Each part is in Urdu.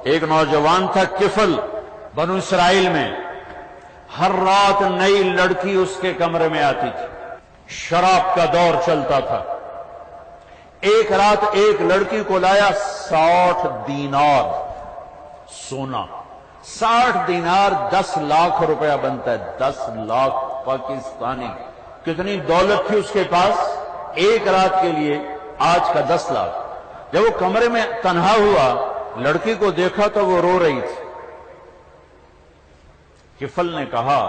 ایک نوجوان تھا کفل، بنو اسرائیل میں، ہر رات نئی لڑکی اس کے کمرے میں آتی تھی، شراب کا دور چلتا تھا۔ ایک رات ایک لڑکی کو لایا 60 دینار سونا، 60 دینار 10 لاکھ روپیہ بنتا ہے، 10 لاکھ پاکستانی۔ کتنی دولت تھی اس کے پاس ایک رات کے لیے، آج کا 10 لاکھ۔ جب وہ کمرے میں تنہا ہوا، لڑکی کو دیکھا تو وہ رو رہی تھی۔ کفل نے کہا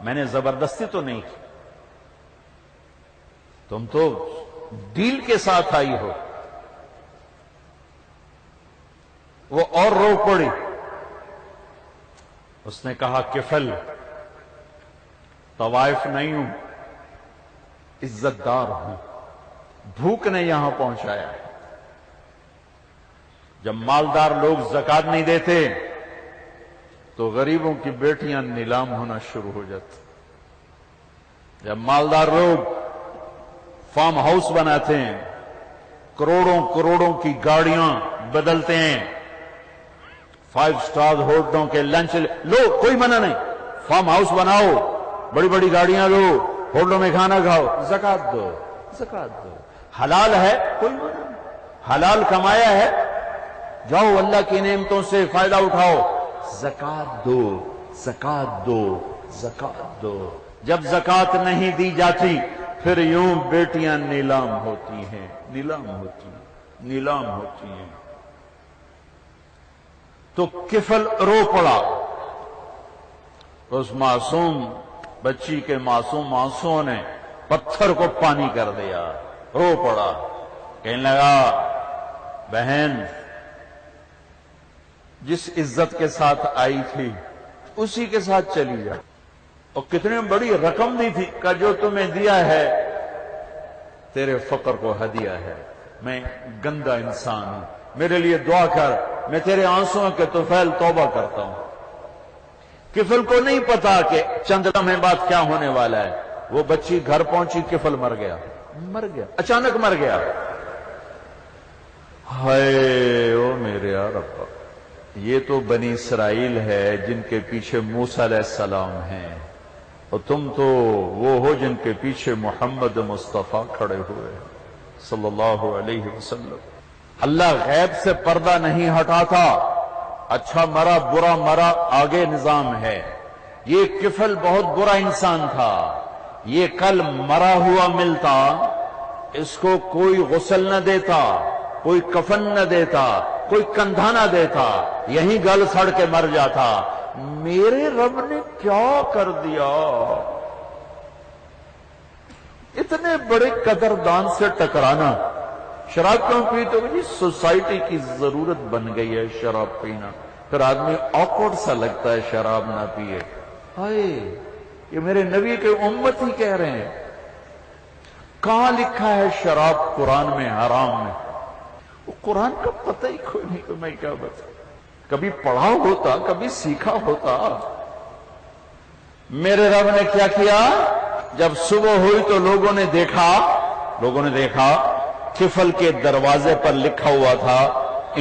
میں نے زبردستی تو نہیں کی، تم تو ڈیل کے ساتھ آئی ہو۔ وہ اور رو پڑی۔ اس نے کہا کفل طوائف نہیں ہوں، عزت دار ہوں، بھوک نے یہاں پہنچایا ہے۔ جب مالدار لوگ زکات نہیں دیتے تو غریبوں کی بیٹیاں نیلام ہونا شروع ہو جاتی۔ جب مالدار لوگ فارم ہاؤس بناتے ہیں، کروڑوں کروڑوں کی گاڑیاں بدلتے ہیں، 5 سٹار ہوٹلوں کے لنچ لو، کوئی منع نہیں، فارم ہاؤس بناؤ، بڑی بڑی گاڑیاں لو، ہوٹلوں میں کھانا کھاؤ، زکات دو، زکات دو، حلال ہے، کوئی منع نہیں، حلال کمایا ہے، جاؤ اللہ کی نعمتوں سے فائدہ اٹھاؤ، زکات دو، زکات دو، زکات دو۔ جب زکات نہیں دی جاتی پھر یوں بیٹیاں نیلام ہوتی ہیں، نیلام ہوتی ہیں، نیلام ہوتی ہیں۔ تو کفل رو پڑا، اس معصوم بچی کے معصوم آنسوؤں نے پتھر کو پانی کر دیا، رو پڑا، کہنے لگا بہن جس عزت کے ساتھ آئی تھی اسی کے ساتھ چلی جا، اور کتنی بڑی رقم دی تھی کہ جو تمہیں دیا ہے تیرے فقر کو ہدیہ ہے، میں گندا انسان ہوں، میرے لیے دعا کر، میں تیرے آنسوؤں کے طفیل توبہ کرتا ہوں۔ کفل کو نہیں پتا کہ چند لمحے بعد کیا ہونے والا ہے۔ وہ بچی گھر پہنچی، کفل مر گیا، مر گیا، اچانک مر گیا۔ ہائے او میرے رب، یہ تو بنی اسرائیل ہے جن کے پیچھے موسیٰ علیہ السلام ہیں، اور تم تو وہ ہو جن کے پیچھے محمد مصطفیٰ کھڑے ہوئے صلی اللہ علیہ وسلم۔ اللہ غیب سے پردہ نہیں ہٹاتا، اچھا مرا برا مرا آگے نظام ہے۔ یہ کفل بہت برا انسان تھا، یہ کل مرا ہوا ملتا، اس کو کوئی غسل نہ دیتا، کوئی کفن نہ دیتا، کوئی کندھا نہ دیتا، یہیں گل سڑ کے مر جاتا۔ میرے رب نے کیا کر دیا؟ اتنے بڑے قدردان سے ٹکرانا۔ شراب کیوں پیتے ہو؟ جی سوسائٹی کی ضرورت بن گئی ہے شراب پینا، پھر آدمی آکورڈ سا لگتا ہے شراب نہ پیے۔ ہائے یہ میرے نبی کے امت ہی کہہ رہے ہیں۔ کہاں لکھا ہے شراب قرآن میں حرام ہے؟ وہ قرآن کا پتہ ہی کوئی نہیں تو میں کیا بتا، کبھی پڑھا ہوتا، کبھی سیکھا ہوتا۔ میرے رب نے کیا کیا؟ جب صبح ہوئی تو لوگوں نے دیکھا کفل کے دروازے پر لکھا ہوا تھا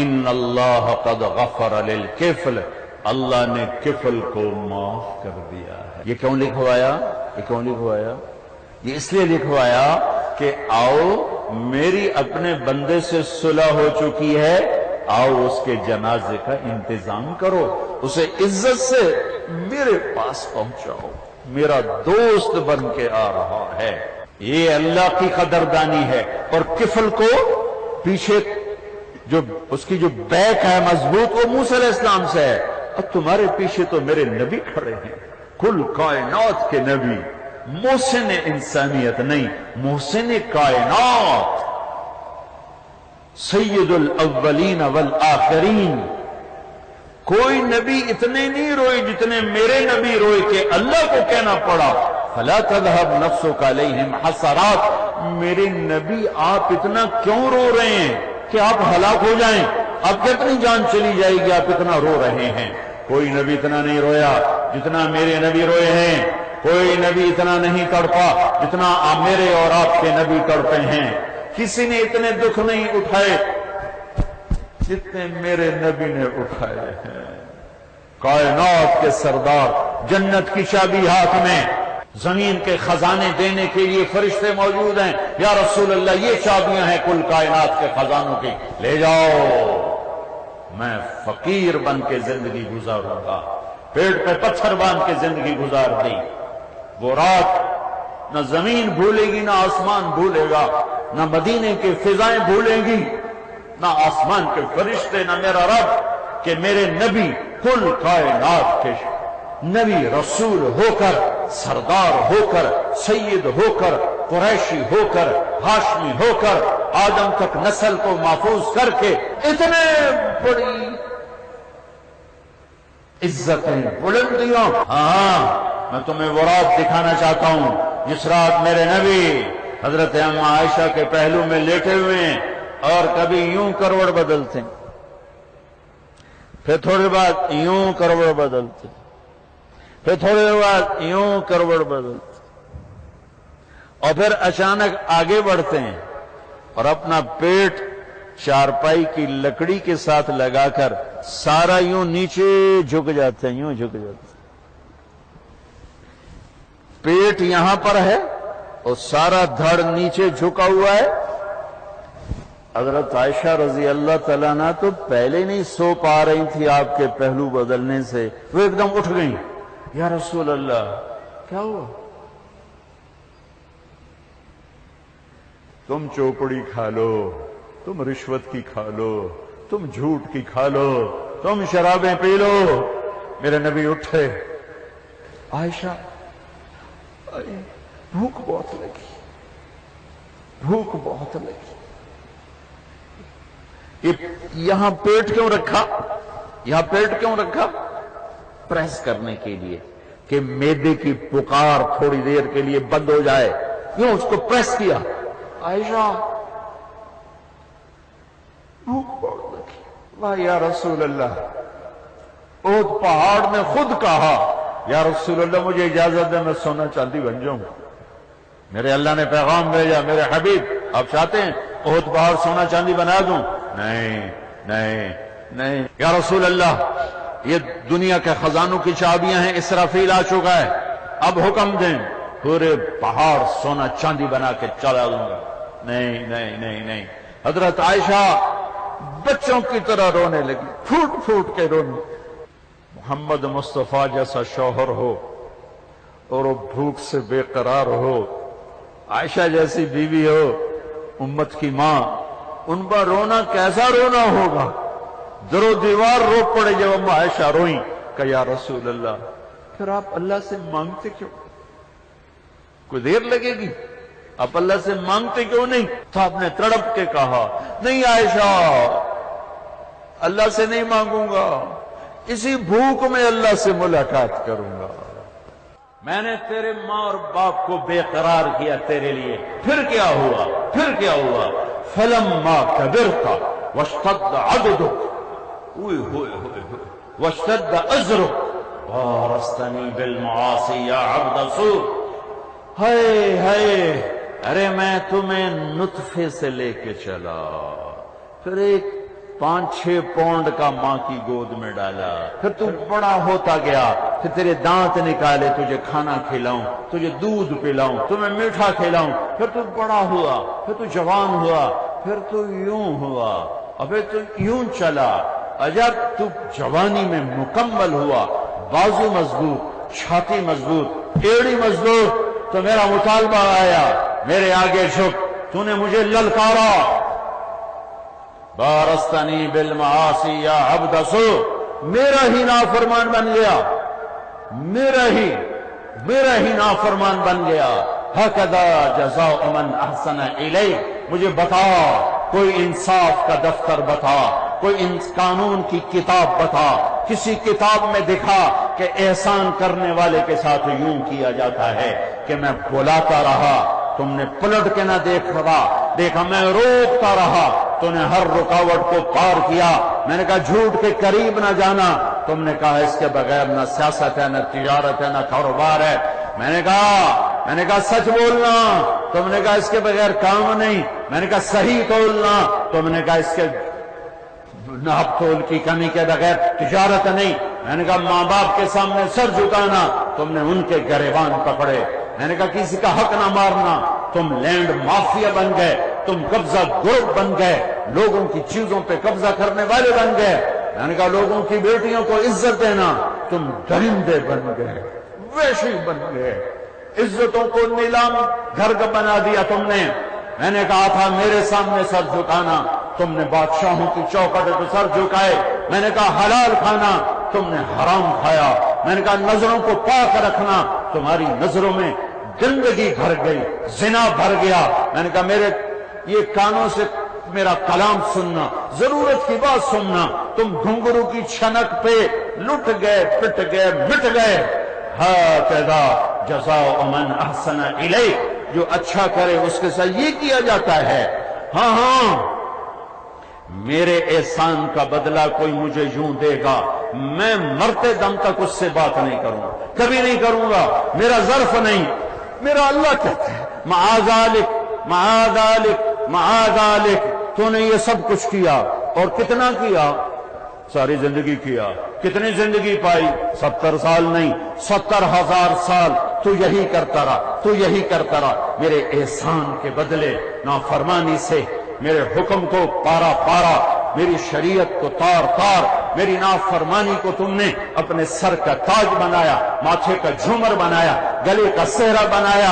ان اللہ قد غفر للکفل، اللہ نے کفل کو معاف کر دیا ہے۔ یہ کیوں لکھوایا؟ یہ اس لیے لکھوایا کہ آؤ میری اپنے بندے سے صلح ہو چکی ہے، آؤ اس کے جنازے کا انتظام کرو، اسے عزت سے میرے پاس پہنچاؤ، میرا دوست بن کے آ رہا ہے۔ یہ اللہ کی قدردانی ہے۔ اور کفل کو پیچھے جو اس کی جو بیک ہے مضبوط، وہ موسیٰ علیہ السلام سے ہے، اور تمہارے پیچھے تو میرے نبی کھڑے ہیں، کل کائنات کے نبی، محسن انسانیت نہیں، محسن کائنات، سید الاولین والآخرین۔ کوئی نبی اتنے نہیں روئے جتنے میرے نبی روئے کہ اللہ کو کہنا پڑا فلا تذهب نفسك علیہم حسرات۔ میرے نبی آپ اتنا کیوں رو رہے ہیں کہ آپ ہلاک ہو جائیں؟ آپ کتنی جان چلی جائے گی، آپ اتنا رو رہے ہیں؟ کوئی نبی اتنا نہیں رویا جتنا میرے نبی روئے ہیں، کوئی نبی اتنا نہیں تڑپا جتنا میرے اور آپ کے نبی تڑپے ہیں، کسی نے اتنے دکھ نہیں اٹھائے جتنے میرے نبی نے اٹھائے ہیں۔ کائنات کے سردار، جنت کی چابی ہاتھ میں، زمین کے خزانے دینے کے لیے فرشتے موجود ہیں۔ یا رسول اللہ، یہ چابیاں ہیں کل کائنات کے خزانوں کی، لے جاؤ۔ میں فقیر بن کے زندگی گزاروں گا، پیٹ پہ پتھر باندھ کے زندگی گزار دی۔ وہ رات نہ زمین بھولے گی نہ آسمان بھولے گا، نہ مدینے کی فضائیں بھولیں گی، نہ آسمان کے فرشتے، نہ میرا رب، کہ میرے نبی کل کائنات کے نبی رسول ہو کر، سردار ہو کر، سید ہو کر، قریشی ہو کر، ہاشمی ہو کر، آدم تک نسل کو محفوظ کر کے اتنے بڑی عزتیں، بلندیاں۔ ہاں، میں تمہیں وہ رات دکھانا چاہتا ہوں جس رات میرے نبی حضرت اما عائشہ کے پہلو میں لیٹے ہوئے ہیں اور کبھی یوں کروڑ بدلتے ہیں، پھر تھوڑی بعد یوں کروڑ بدلتے، پھر تھوڑی بعد یوں کروڑ بدلتے، اور پھر اچانک آگے بڑھتے ہیں اور اپنا پیٹ چارپائی کی لکڑی کے ساتھ لگا کر سارا یوں نیچے جھک جاتے ہیں، یوں جھک جاتے ہیں۔ پیٹ یہاں پر ہے اور سارا دھڑ نیچے جھکا ہوا ہے۔ حضرت عائشہ رضی اللہ تعالیٰ عنہ تو پہلے نہیں سو پا رہی تھی آپ کے پہلو بدلنے سے، وہ ایک دم اٹھ گئیں۔ یا رسول اللہ، کیا ہوا؟ تم چوپڑی کھا لو، تم رشوت کی کھا لو، تم جھوٹ کی کھا لو، تم شرابیں پی لو۔ میرے نبی اٹھے، عائشہ بھوک بہت لگی، بھوک بہت لگی۔ یہاں پیٹ کیوں رکھا؟ یہاں پیٹ کیوں رکھا؟ پریس کرنے کے لیے کہ معدے کی پکار تھوڑی دیر کے لیے بند ہو جائے، یوں اس کو پریس کیا۔ عائشہ بھوک بہت لگی۔ واہ یا رسول اللہ، احد پہاڑ نے خود کہا یا رسول اللہ مجھے اجازت دے میں سونا چاندی بن جاؤں۔ میرے اللہ نے پیغام بھیجا، میرے حبیب آپ چاہتے ہیں احد پہاڑ سونا چاندی بنا دوں؟ نہیں نہیں نہیں یا رسول اللہ، یہ دنیا کے خزانوں کی چابیاں ہیں، اسرافیل آ چکا ہے، اب حکم دیں پورے پہاڑ سونا چاندی بنا کے چلا دوں گا۔ نہیں نہیں نہیں نہیں۔ حضرت عائشہ بچوں کی طرح رونے لگی، پھوٹ پھوٹ کے رونے۔ محمد مصطفیٰ جیسا شوہر ہو اور وہ بھوک سے بے قرار ہو، عائشہ جیسی بیوی ہو، امت کی ماں، ان پر رونا کیسا رونا ہوگا؟ در و دیوار رو پڑے جب اما عائشہ روئیں کہ یا رسول اللہ پھر آپ اللہ سے مانگتے کیوں؟ کوئی دیر لگے گی، آپ اللہ سے مانگتے کیوں نہیں؟ تو آپ نے تڑپ کے کہا نہیں عائشہ، اللہ سے نہیں مانگوں گا، اسی بھوک میں اللہ سے ملاقات کروں گا۔ میں نے تیرے ماں اور باپ کو بے قرار کیا تیرے لیے، پھر کیا ہوا؟ پھر کیا ہوا؟ فلما کبرت واشتد عضدک واشتد ازرک وارستنی بالمعاصی یا عبد سوء۔ ہائے ہائے، ارے میں تمہیں نطفے سے لے کے چلا، پھر ایک 5-6 پاؤنڈ کا ماں کی گود میں ڈالا، پھر تو بڑا ہوتا گیا، پھر تیرے دانت نکالے، تجھے کھانا کھلاؤں، تجھے دودھ پلاؤں، تمہیں میٹھا کھلاؤں، پھر تو بڑا ہوا، پھر تو جوان ہوا، پھر تو یوں ہوا، اور پھر تو یوں چلا۔ جب تو جوانی میں مکمل ہوا، بازو مضبوط، چھاتی مضبوط، ایڑی مضبوط، تو میرا مطالبہ آیا، میرے آگے جھک، تو نے مجھے للکارا، بارستنی بالمعاصی یا عبد سوء، میرا ہی نافرمان بن گیا، میرا ہی نافرمان بن گیا۔ ہکذا جزاء من احسن الیک، مجھے بتا، کوئی انصاف کا دفتر بتا، کوئی قانون کی کتاب بتا، کسی کتاب میں دکھا کہ احسان کرنے والے کے ساتھ یوں کیا جاتا ہے کہ میں بلاتا رہا، تم نے پلٹ کے نہ دیکھا، میں روکتا رہا، تم نے ہر رکاوٹ کو پار کیا، میں نے کہا جھوٹ کے قریب نہ جانا، تم نے کہا اس کے بغیر نہ سیاست ہے، نہ تجارت ہے، نہ کاروبار ہے، میں نے کہا سچ بولنا، تم نے کہا اس کے بغیر کام نہیں، میں نے کہا صحیح بولنا، تم نے کہا اس کے ناپ تول کی کمی کے بغیر تجارت نہیں۔ میں نے کہا ماں باپ کے سامنے سر جھکانا، تم نے ان کے گریبان پکڑے۔ میں نے کہا کسی کا حق نہ مارنا، تم لینڈ مافیا بن گئے، تم قبضہ گروپ بن گئے، لوگوں کی چیزوں پہ قبضہ کرنے والے بن گئے۔ میں نے کہا لوگوں کی بیٹیوں کو عزت دینا، تم درندے بن گئے، وحشی بن گئے، عزتوں کو نیلام گھر کا بنا دیا تم نے۔ میں نے کہا تھا میرے سامنے سر جھکانا، تم نے بادشاہوں کی چوکھٹ پہ سر جھکائے۔ میں نے کہا حلال کھانا، تم نے حرام کھایا۔ میں نے کہا نظروں کو پاک رکھنا، تمہاری نظروں میں گندگی بھر گئی، زنا بھر گیا۔ میں نے کہا میرے یہ کانوں سے میرا کلام سننا، ضرورت کی بات سننا، تم گھنگرو کی چھنک پہ لٹ گئے، پٹ گئے، مٹ گئے۔ ہاکذا جزاء من احسن الیک، جو اچھا کرے اس کے ساتھ یہ کیا جاتا ہے۔ ہاں ہاں میرے احسان کا بدلہ کوئی مجھے یوں دے گا، میں مرتے دم تک اس سے بات نہیں کروں گا، کبھی نہیں کروں گا، میرا ظرف نہیں۔ میرا اللہ کہتا ہے معاذالک معاذالک معاذالک، تو نے یہ سب کچھ کیا، اور کتنا کیا؟ ساری زندگی کیا۔ کتنی زندگی پائی؟ 70 سال نہیں، 70,000 سال تو یہی کرتا رہا، تو یہی کرتا رہا۔ میرے احسان کے بدلے نافرمانی سے میرے حکم کو پارا پارا، میری شریعت کو تار تار، میری نافرمانی کو تم نے اپنے سر کا تاج بنایا، ماتھے کا جھومر بنایا، گلے کا صحرا بنایا،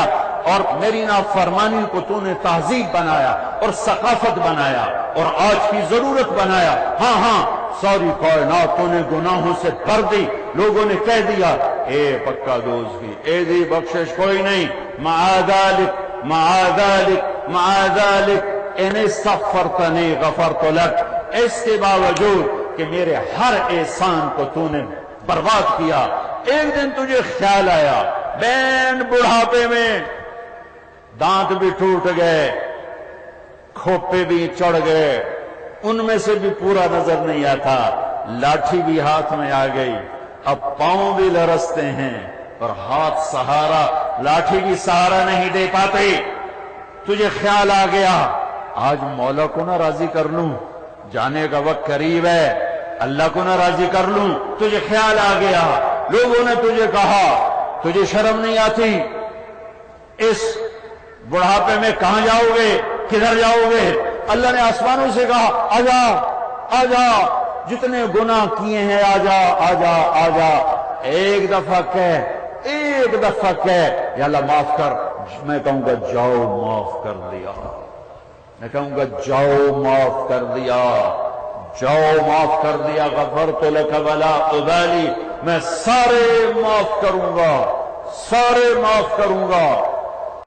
اور میری نافرمانی کو تو نے تہذیب بنایا اور ثقافت بنایا اور آج کی ضرورت بنایا۔ ہاں ہاں ساری کائنات تو نے گناہوں سے بھر دی، لوگوں نے کہہ دیا اے پکا دوست کی ایسی بخشش کوئی نہیں، معاذالک معاذالک معاذالک ان استغفرتنی غفرت لک، اس کے باوجود کہ میرے ہر احسان کو تو نے برباد کیا، ایک دن تجھے خیال آیا، بین بڑھاپے میں دانت بھی ٹوٹ گئے، کھوپے بھی چڑھ گئے، ان میں سے بھی پورا نظر نہیں آتا، لاٹھی بھی ہاتھ میں آ گئی، اب پاؤں بھی لرزتے ہیں اور ہاتھ سہارا، لاٹھی بھی سہارا نہیں دے پاتے۔ تجھے خیال آ گیا آج مولا کو نہ راضی کر لوں، جانے کا وقت قریب ہے، اللہ کو نہ راضی کر لوں۔ تجھے خیال آ گیا، لوگوں نے تجھے کہا تجھے شرم نہیں آتی، اس بڑھاپے میں کہاں جاؤ گے، کدھر جاؤ گے؟ اللہ نے آسمانوں سے کہا آجا آجا، جتنے گناہ کیے ہیں آجا آجا آجا، ایک دفعہ کہہ یا اللہ معاف کر، میں کہوں گا جاؤ معاف کر دیا، میں کہوں گا جاؤ معاف کر دیا، جاؤ معاف کر دیا، غفرت لک ولا ابالی، میں سارے معاف کروں گا، سارے معاف کروں گا۔